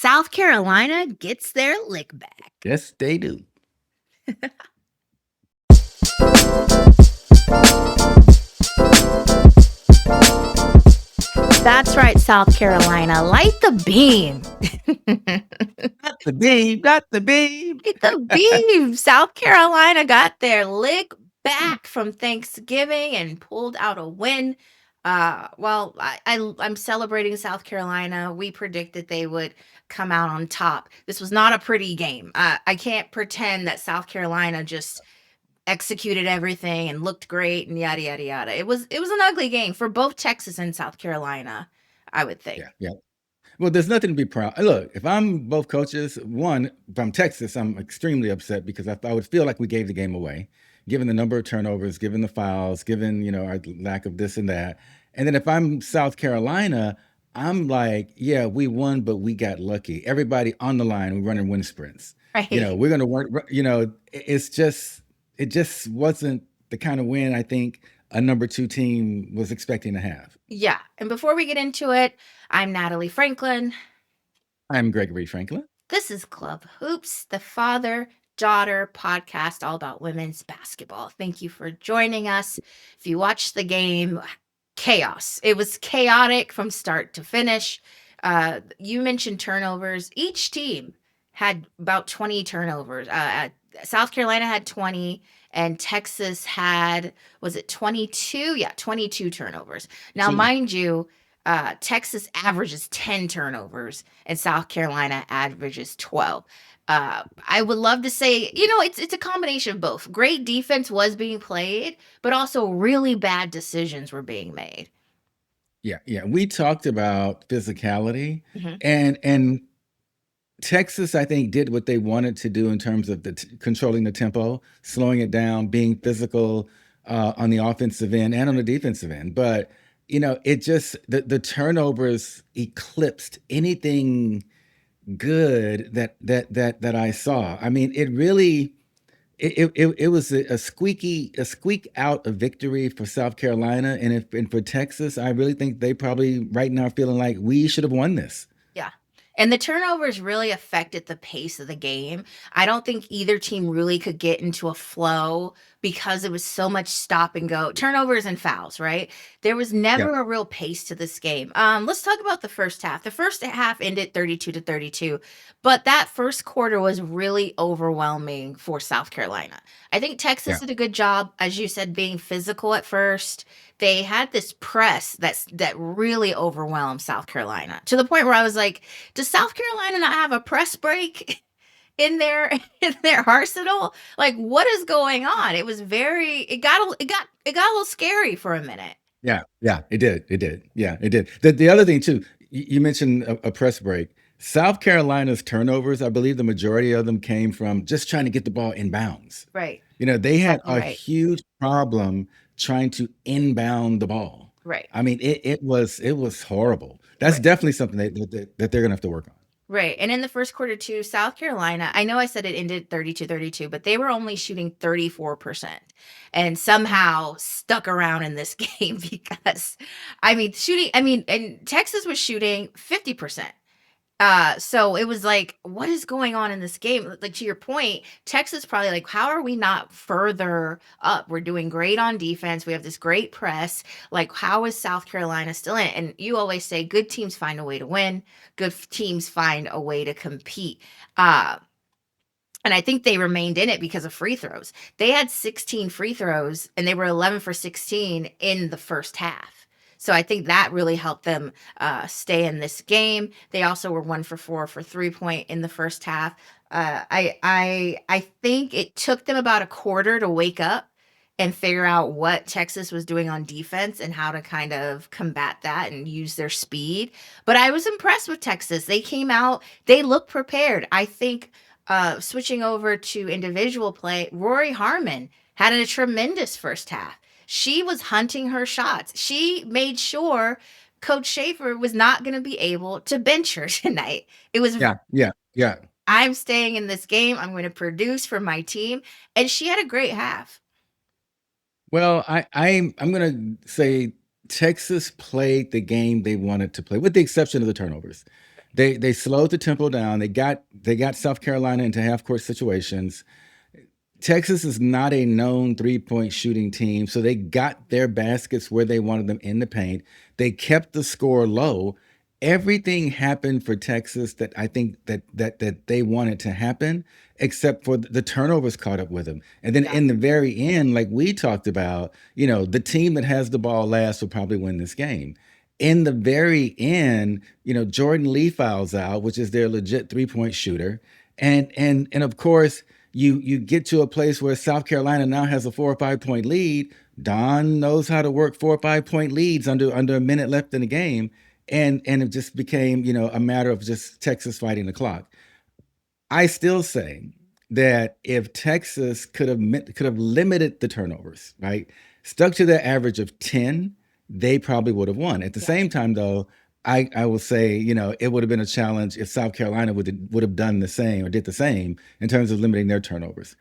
South Carolina gets their lick back. Yes, they do. That's right, South Carolina. Light the beam. Got the beam, got the beam. Light the beam. South Carolina got their lick back from Thanksgiving and pulled out a win. I'm celebrating South Carolina. We predicted they would come out on top. This was not a pretty game. I can't pretend that South Carolina just executed everything and looked great and yada yada yada. It was an ugly game for both Texas and South Carolina, I would think. Yeah. Well, there's nothing to be proud. Look, if I'm both coaches, one, if I'm Texas, I'm extremely upset because I would feel like we gave the game away, given the number of turnovers, given the fouls, given our lack of this and that. And then if I'm South Carolina, I'm like, yeah, we won, but we got lucky. Everybody on the line, we're running wind sprints. Right. We're gonna work. It just wasn't the kind of win I think a number two team was expecting to have. Yeah. And before we get into it, I'm Natalie Franklin. I'm Gregory Franklin. This is Club Hoops, the father-daughter podcast all about women's basketball. Thank you for joining us. If you watched the game, chaos. It was chaotic from start to finish. You mentioned turnovers. Each team had about 20 turnovers. South Carolina had 20 and Texas had, was it 22? Yeah, 22 turnovers. Now, mind you, Texas averages 10 turnovers and South Carolina averages 12. I would love to say, it's a combination of both. Great defense was being played, but also really bad decisions were being made. Yeah. We talked about physicality, Mhm. and Texas, I think, did what they wanted to do in terms of controlling the tempo, slowing it down, being physical on the offensive end and on the defensive end. But it just the turnovers eclipsed anything good that I saw. I mean, it really it was a squeak out of victory for South Carolina, and for Texas, I really think they probably right now are feeling like we should have won this. Yeah. And the turnovers really affected the pace of the game. I don't think either team really could get into a flow because it was so much stop and go, turnovers and fouls, right? There was Yeah. never a real pace to this game. Let's talk about the first half. The first half ended 32-32, but that first quarter was really overwhelming for South Carolina. I think Texas Yeah. did a good job, as you said, being physical at first. They had this press that really overwhelmed South Carolina to the point where I was like, does South Carolina not have a press break in their arsenal? Like, what is going on? It was it got a little scary for a minute. Yeah, it did. Yeah, it did. The other thing too, you mentioned a press break. South Carolina's turnovers, I believe the majority of them came from just trying to get the ball in bounds. Right. They had Exactly a right. huge problem trying to inbound the ball. Right. I mean, it was horrible. That's Right. definitely something that they're gonna have to work on. Right. And in the first quarter too, South Carolina, I know I said it ended 32-32, but they were only shooting 34% and somehow stuck around in this game because and Texas was shooting 50%. So it was like, what is going on in this game? Like, to your point, Texas probably like, how are we not further up? We're doing great on defense. We have this great press. Like, how is South Carolina still in it? And you always say good teams find a way to win. Good teams find a way to compete. And I think they remained in it because of free throws. They had 16 free throws and they were 11 for 16 in the first half. So I think that really helped them stay in this game. They also were 1 for 4 for 3-point in the first half. I think it took them about a quarter to wake up and figure out what Texas was doing on defense and how to kind of combat that and use their speed. But I was impressed with Texas. They came out, they looked prepared. I think switching over to individual play, Rory Harmon had a tremendous first half. She was hunting her shots. She made sure Coach Schaefer was not going to be able to bench her tonight. It was, Yeah. I'm staying in this game. I'm going to produce for my team. And she had a great half. Well, I'm gonna say Texas played the game they wanted to play, with the exception of the turnovers. They slowed the tempo down. They got South Carolina into half court situations. Texas is not a known three-point shooting team, so they got their baskets where they wanted them in the paint. They kept the score low. Everything happened for Texas that I think that they wanted to happen, except for the turnovers caught up with them. And then Yeah. in the very end, like we talked about, the team that has the ball last will probably win this game. In the very end, Jordan Lee fouls out, which is their legit three-point shooter. And of course, you get to a place where South Carolina now has a 4 or 5 point lead. Don knows how to work 4 or 5 point leads under a minute left in the game, and it just became a matter of just Texas fighting the clock. I still say that if Texas could have limited the turnovers, right, stuck to their average of 10, they probably would have won. At the Yeah. same time, though, I will say, it would have been a challenge if South Carolina would have done the same or did the same in terms of limiting their turnovers.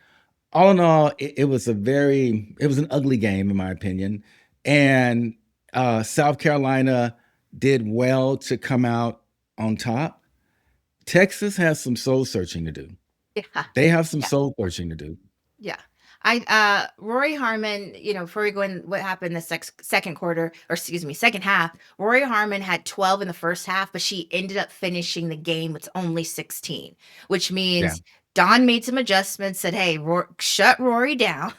All in all, it was an ugly game in my opinion, and South Carolina did well to come out on top. Texas has some soul searching to do. Yeah. They have some Yeah. soul searching to do. Yeah. Rory Harmon, before we go in what happened the second quarter, or excuse me, second half, Rory Harmon had 12 in the first half, but she ended up finishing the game with only 16, which Yeah, means Don made some adjustments, said, "Hey, shut Rory down.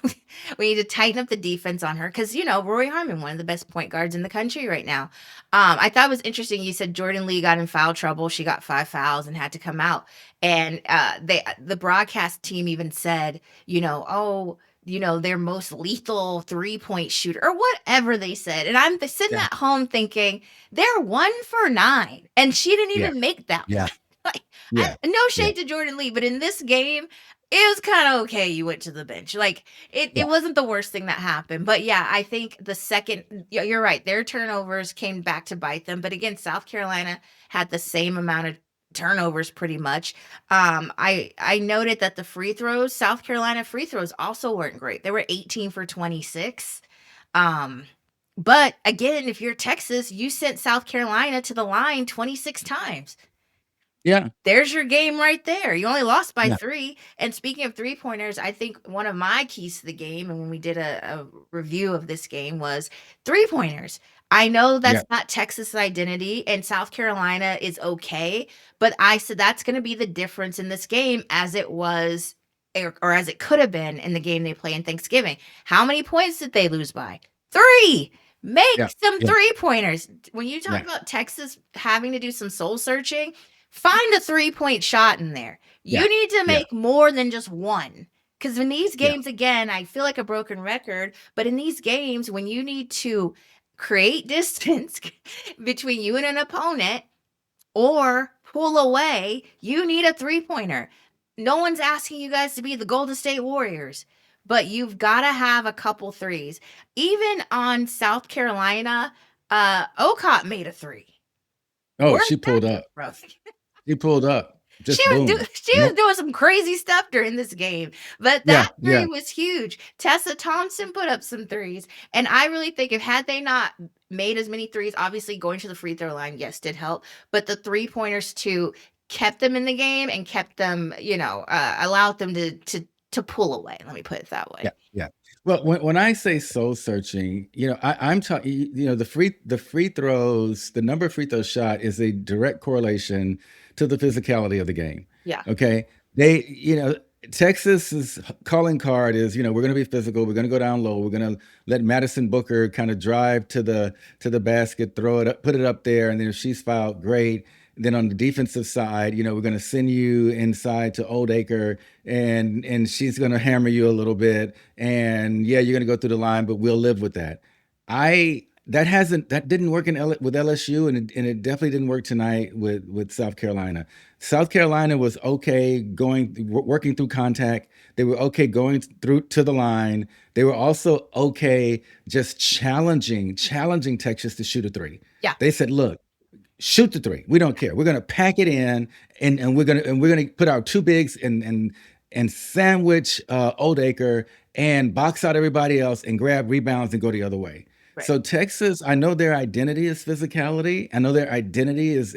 We need to tighten up the defense on her." Because, Rory Harmon, one of the best point guards in the country right now. I thought it was interesting. You said Jordan Lee got in foul trouble. She got 5 fouls and had to come out. And the broadcast team even said, oh, their most lethal 3-point shooter or whatever they said. And I'm sitting yeah, at home thinking, they're 1 for 9. And she didn't yeah, even make that one. yeah, Like, yeah, no yeah, shade to Jordan Lee, but in this game, it was kind of okay. You went to the bench. Like, it yeah, wasn't the worst thing that happened. But yeah, I think the second, you're right. Their turnovers came back to bite them. But again, South Carolina had the same amount of turnovers pretty much. I noted that the free throws, South Carolina free throws also weren't great. They were 18 for 26. Um, but again, if you're Texas, you sent South Carolina to the line 26 times. yeah, There's your game right there. You only lost by yeah, 3. And speaking of three-pointers, I think one of my keys to the game, and when we did a review of this game, was three-pointers. I know yeah, that's not Texas' identity, and South Carolina is okay, but I said that's gonna be the difference in this game as it was or as it could have been in the game they play in Thanksgiving. How many points did they lose by? 3. Make yeah, some yeah, three-pointers. When you talk yeah, about Texas having to do some soul searching, find a three-point shot in there. yeah, You need to yeah, make more than just one. Because in these yeah, games, again, I feel like a broken record, but in these games, when you need to create distance between you and an opponent or pull away, you need a three-pointer. No one's asking you guys to be the Golden State Warriors, but you've got to have a couple threes. Even on South Carolina, Ocott made a three. oh, Where's she that pulled come up. from? She pulled up. She Just was do boom. she was doing some crazy stuff during this game, but Yeah, that yeah, three was huge. Tessa Thompson put up some threes, and I really think if had they not made as many threes, obviously going to the free throw line, yes, did help, but the three-pointers too kept them in the game and kept them, allowed them to pull away. Let me put it that yeah, way. yeah. Well, when I say soul searching, I'm talking, the free throws, the number of free throws shot is a direct correlation to the physicality of the game. Yeah. Okay. Texas's calling card is, we're going to be physical. We're going to go down low. We're going to let Madison Booker kind of drive to the basket, throw it up, put it up there. And then if she's fouled, great. Then on the defensive side, we're going to send you inside to Old Acre, and she's going to hammer you a little bit, and yeah, you're going to go through the line, but we'll live with that. I that didn't work with LSU, and it definitely didn't work tonight with South Carolina. South Carolina was okay working through contact. They were okay going through to the line. They were also okay just challenging Texas to shoot a three. Yeah. They said, "Look, shoot the three. We don't care. We're gonna pack it in, and we're gonna put our two bigs and sandwich Old Acre and box out everybody else and grab rebounds and go the other way." Right. So Texas, I know their identity is physicality. I know their identity is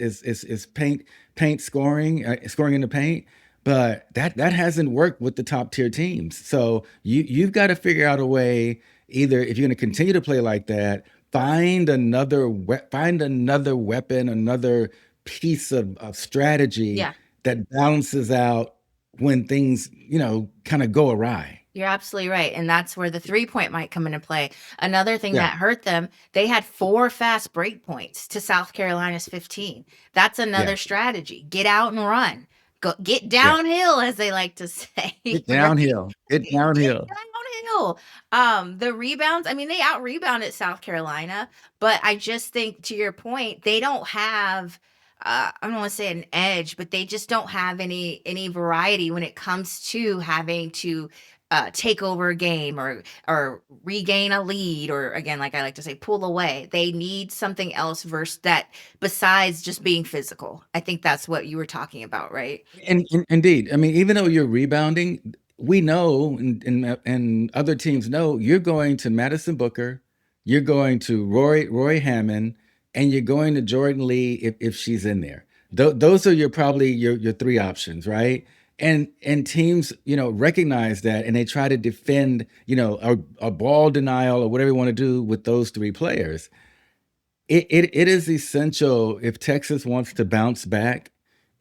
paint scoring, scoring in the paint, but that hasn't worked with the top tier teams. So you've got to figure out a way, either if you're going to continue to play like that, find another weapon, another piece of strategy Yeah. that balances out when things, kind of go awry. You're absolutely right, and that's where the three-point might come into play. Another thing Yeah, that hurt them, they had 4 fast break points to South Carolina's 15. That's yeah, another strategy. Get out and run. Go get yeah. downhill, as they like to say, Get right? downhill. Get Get downhill. downhill. The rebounds, I mean, they out-rebounded South Carolina, but I just think, to your point, they don't have, I don't wanna say an edge, but they just don't have any variety when it comes to having to take over a game or regain a lead, or again, like I like to say, pull away. They need something else versus that, besides just being physical. I think that's what you were talking about, right? And indeed, I mean, even though you're rebounding, we know, and other teams know, you're going to Madison Booker, you're going to Roy Hammond, and you're going to Jordan Lee if she's in there. Those are probably your three options, right? And teams, recognize that, and they try to defend, a ball denial or whatever you want to do with those three players. It is essential, if Texas wants to bounce back,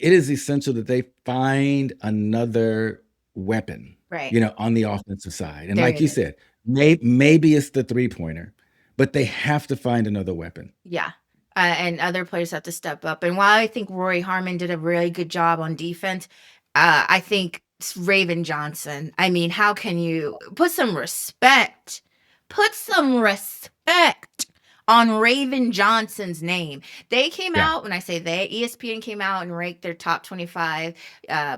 it is essential that they find another weapon, Right. on the offensive side. And There like it you is. said, maybe it's the three-pointer, but they have to find another weapon. Yeah. And other players have to step up. And while I think Rory Harmon did a really good job on defense, I think Raven Johnson, I mean, how can you put some respect on Raven Johnson's name? They came Yeah. out, when I say they, ESPN came out and ranked their top 25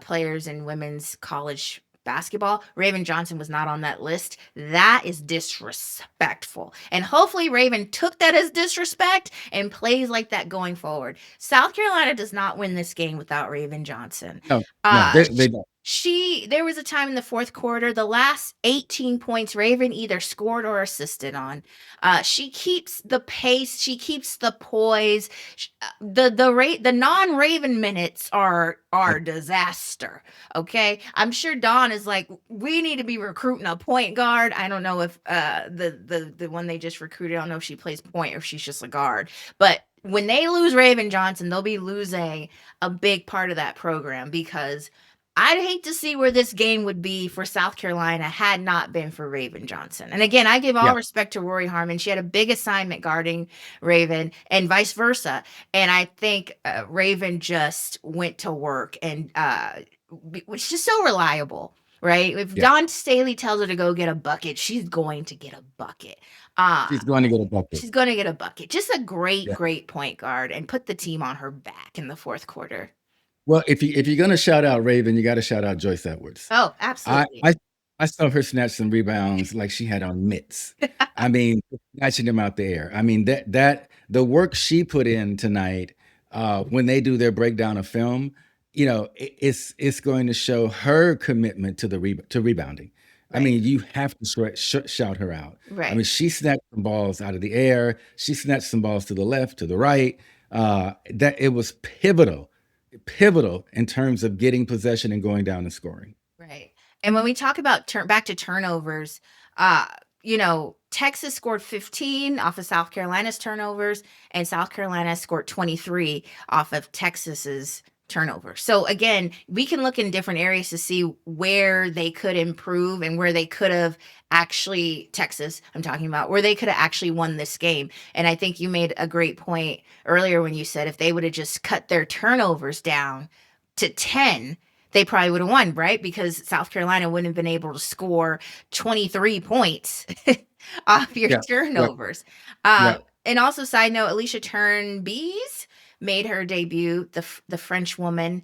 players in women's college basketball. Raven Johnson was not on that list. That is disrespectful. And hopefully Raven took that as disrespect and plays like that going forward. South Carolina does not win this game without Raven Johnson. No, no, Uh they don't. there was a time in the fourth quarter, the last 18 points Raven either scored or assisted on. She keeps the pace, she keeps the poise. The non-Raven minutes are disaster. Okay, I'm sure Dawn is like, we need to be recruiting a point guard. I don't know if the one they just recruited, I don't know if she plays point or if she's just a guard. But when they lose Raven Johnson, they'll be losing a big part of that program, because I'd hate to see where this game would be for South Carolina had not been for Raven Johnson. And again, I give all Yeah. respect to Rory Harmon. She had a big assignment guarding Raven and vice versa. And I think Raven just went to work and was just so reliable, right? If Yeah. Don Staley tells her to go get a bucket, she's going to get a bucket. Uh, She's going to get a bucket. she's going to get a bucket. Just a great, Yeah. great point guard, and put the team on her back in the fourth quarter. Well, if you're gonna shout out Raven, you got to shout out Joyce Edwards. Oh, I absolutely. I I saw her snatch some rebounds like she had on mitts. I mean, snatching them out the air. I mean, that the work she put in tonight, when they do their breakdown of film, it's going to show her commitment to to rebounding. I Right, mean, you have to shout her out. I right, mean, she snatched some balls out of the air. She snatched some balls to the left, to the right. That it was pivotal in terms of getting possession and going down and scoring. right. And when we talk about back to turnovers, uh, Texas scored 15 off of South Carolina's turnovers, and South Carolina scored 23 off of Texas's turnover. So again, we can look in different areas to see where they could improve and where they could have actually, Texas, I'm talking about, where they could have actually won this game. And I think you made a great point earlier when you said if they would have just cut their turnovers down to 10, they probably would have won, right? Because South Carolina wouldn't have been able to score 23 points off your Yeah, yeah, turnovers. yeah. And also, side note, Alicia Turnbees made her debut, the French woman.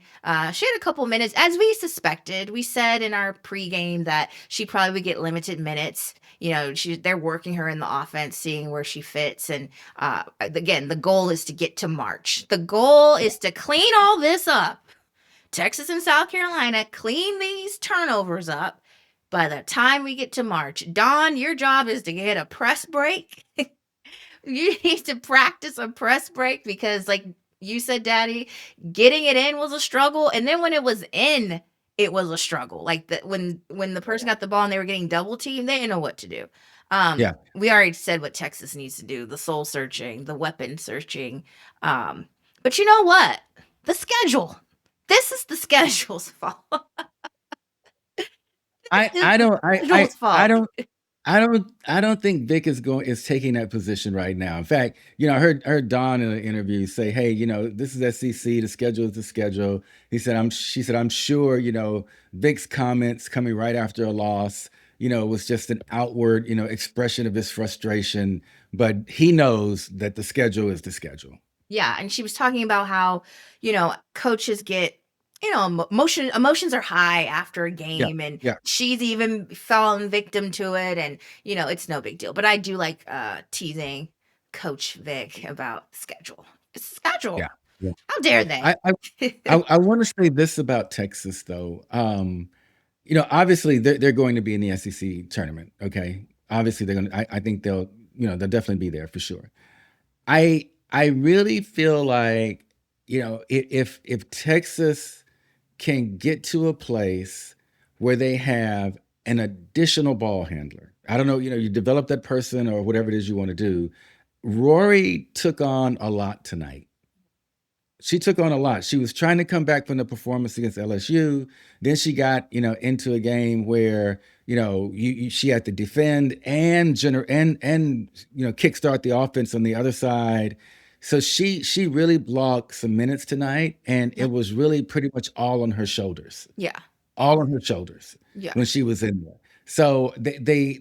She had a couple minutes, as we suspected. We said in our pregame that she probably would get limited minutes. They're working her in the offense, seeing where she fits. And again, the goal is to get to March. The goal is to clean all this up. Texas and South Carolina clean these turnovers up by the time we get to March. Dawn, your job is to get a press break You need to practice a press break because, like you said, Daddy, getting it in was a struggle, and then when it was in, it was a struggle. Like when the person got the ball and they were getting double teamed, they didn't know what to do. Yeah. We already said what Texas needs to do: the soul searching, the weapon searching. Um, but you know what? The schedule. This is the schedule's fault. I It's I the don't I schedule's I I fault. don't I don't think Vic is taking that position right now. In fact, I heard Don in an interview say, "Hey, this is SEC. The schedule is the schedule." She said, "I'm sure, Vic's comments coming right after a loss, was just an outward, expression of his frustration, but he knows that the schedule is the schedule." Yeah, and she was talking about how, coaches get, emotions are high after a Yeah, game, and yeah, she's even fallen victim to it, and it's no big deal. But I do like teasing Coach Vic about schedule. It's a schedule. yeah, yeah. How dare they? I I I want to say this about Texas though. Obviously they're going to be in the SEC tournament. Okay, obviously they're going to. I think they'll definitely be there for sure. I really feel like if Texas can get to a place where they have an additional ball handler. I don't know, you develop that person or whatever it is you want to do. Rory took on a lot tonight. She took on a lot. She was trying to come back from the performance against LSU. Then she got, into a game where, she had to defend and kickstart the offense on the other side. So she really blocked some minutes tonight, and it Mhm. was really pretty much Yeah, all on her shoulders yeah, when she was in there. So they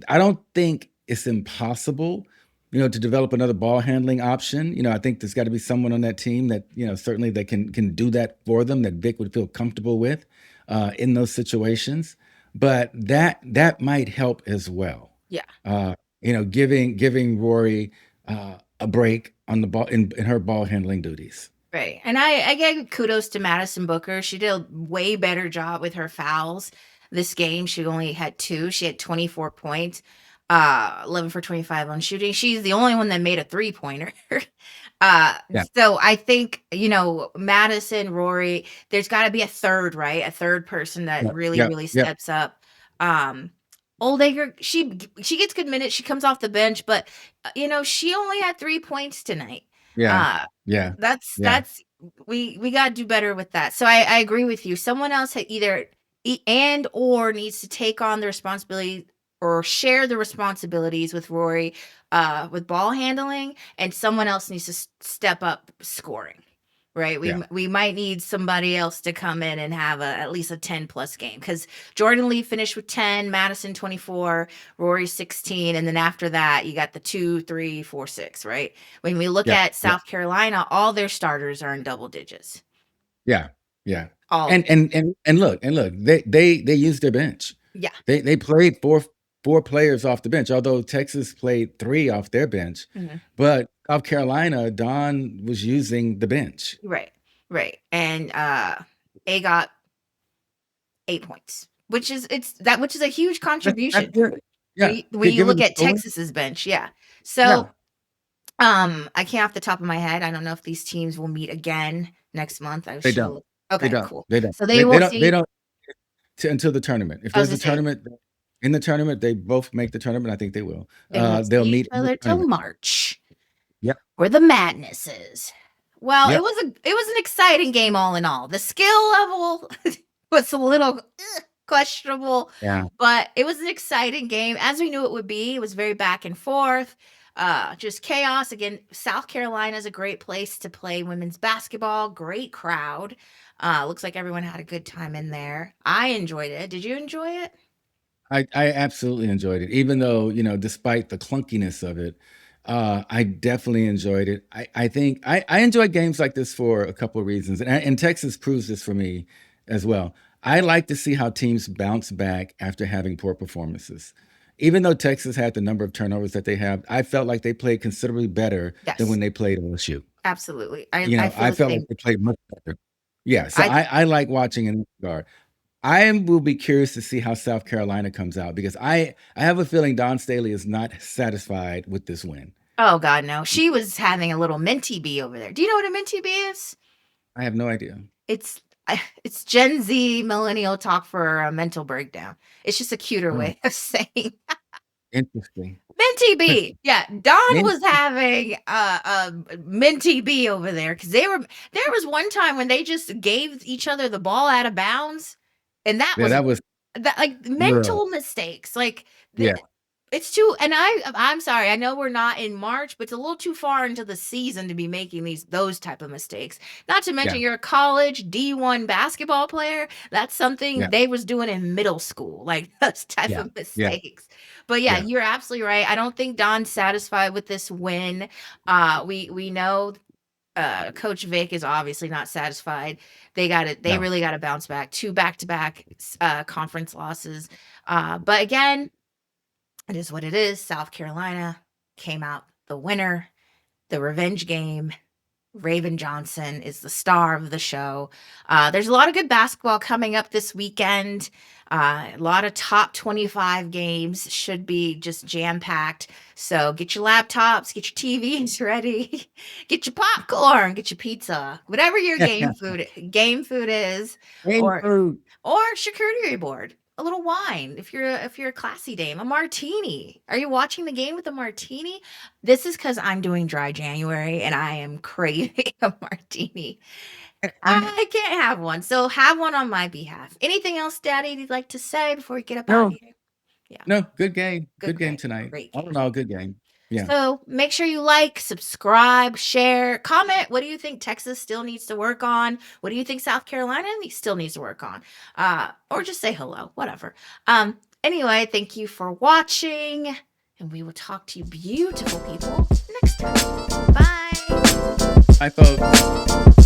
I don't think it's impossible, to develop another ball handling option. I think there's got to be someone on that team that, certainly that can do that for them, that Vic would feel comfortable with in those situations. But that might help as well. yeah. Giving Rory a break on the ball in her ball handling duties. Right. And I give kudos to Madison Booker. She did a way better job with her fouls this game. She only had two. She had 24 points, 11 for 25 on shooting. She's the only one that made a three-pointer. uh, Yeah, so I think, Madison, Rory, there's got to be a third, right? A third person that yeah, really, yeah, really yeah, steps up. Um, Oldacre, she gets good minutes. She comes off the bench, but she only had 3 points tonight. yeah, Uh, yeah, yeah. that's we gotta do better with that. So I agree with you. Someone else either and or needs to take on the responsibility or share the responsibilities with Rory, with ball handling, and someone else needs to step up scoring. Right, Yeah. we might need somebody else to come in and have at least a 10 plus game because Jordan Lee finished with 10, Madison 24, Rory 16, and then after that you got the 2, 3, 4, 6. Right, when we look Yeah, at yeah, South Carolina, all their starters are in double digits. yeah, yeah. All of And look, they used their bench. Yeah. They played four players off the bench, although Texas played three off their bench. Mhm. But South Carolina, Don was using the bench. Right, right, and, they got 8 points, which is a huge That's contribution. good. Yeah, When you given look the at score. Texas's bench, yeah. Yeah, So, I can't off the top of my head, I don't know if these teams will meet again next month, I they should don't. look. They Okay, don't. cool. They don't. So They, they they will don't. They see. don't until the tournament. If I was there's gonna a say, tournament in the tournament, they both make the tournament. I think they will. they won't They'll see each meet in the other till tournament. March, Yep. where the madness is. Well, Yep. it was an exciting game all in all. The skill level was a little questionable, Yeah. but it was an exciting game as we knew it would be. It was very back and forth, just chaos. Again, South Carolina is a great place to play women's basketball. Great crowd. Looks like everyone had a good time in there. I enjoyed it. Did you enjoy it? I absolutely enjoyed it, even though, despite the clunkiness of it, I definitely enjoyed it. I think I enjoy games like this for a couple of reasons, and Texas proves this for me as well. I like to see how teams bounce back after having poor performances. Even though Texas had the number of turnovers that they have, I felt like they played considerably better than Yes, when they played LSU. absolutely. I feel I the felt like same. they played much better. Yeah, so I I like watching in that regard. I will be curious to see how South Carolina comes out because I have a feeling Don Staley is not satisfied with this win. Oh god, no. She was having a little minty bee over there. Do you know what a minty bee is? I have no idea. It's it's Gen Z millennial talk for a mental breakdown. It's just a cuter Oh, way of saying interesting. minty bee. Yeah, Don Men was having a minty bee over there because there was one time when they just gave each other the ball out of bounds, and that yeah, was that was that like ugh. mental mistakes. Like Yeah, it's too, and I'm sorry. I know we're not in March, but it's a little too far into the season to be making those type of mistakes. Not to mention yeah, you're a college D1 basketball player. That's something yeah, they was doing in middle school, like those type yeah, of yeah, mistakes. But yeah, yeah. you're absolutely right. I don't think Don's satisfied with this win. We know Coach Vic is obviously not satisfied. They No, really got to bounce back. Two back-to-back conference losses. But again, it is what it is. South Carolina came out the winner. The revenge game. Raven Johnson is the star of the show. There's a lot of good basketball coming up this weekend. A lot of top 25 games should be just jam packed. So get your laptops, get your TVs ready, get your popcorn, get your pizza, whatever your game food is, ain't or food. charcuterie board. A little wine if you're a classy dame, a martini. Are you watching the game with a martini? This is because I'm doing dry January and I am craving a martini. I can't have one, so have one on my behalf. Anything else, Daddy, you'd like to say before we get up out of No, here? Yeah, no, good, good game great, tonight. great All game. in all, good game. Yeah. So make sure you like, subscribe, share, comment. What do you think Texas still needs to work on? What do you think South Carolina still needs to work on? Or just say hello, whatever. Anyway, thank you for watching, and we will talk to you beautiful people next time. Bye. Hi, folks.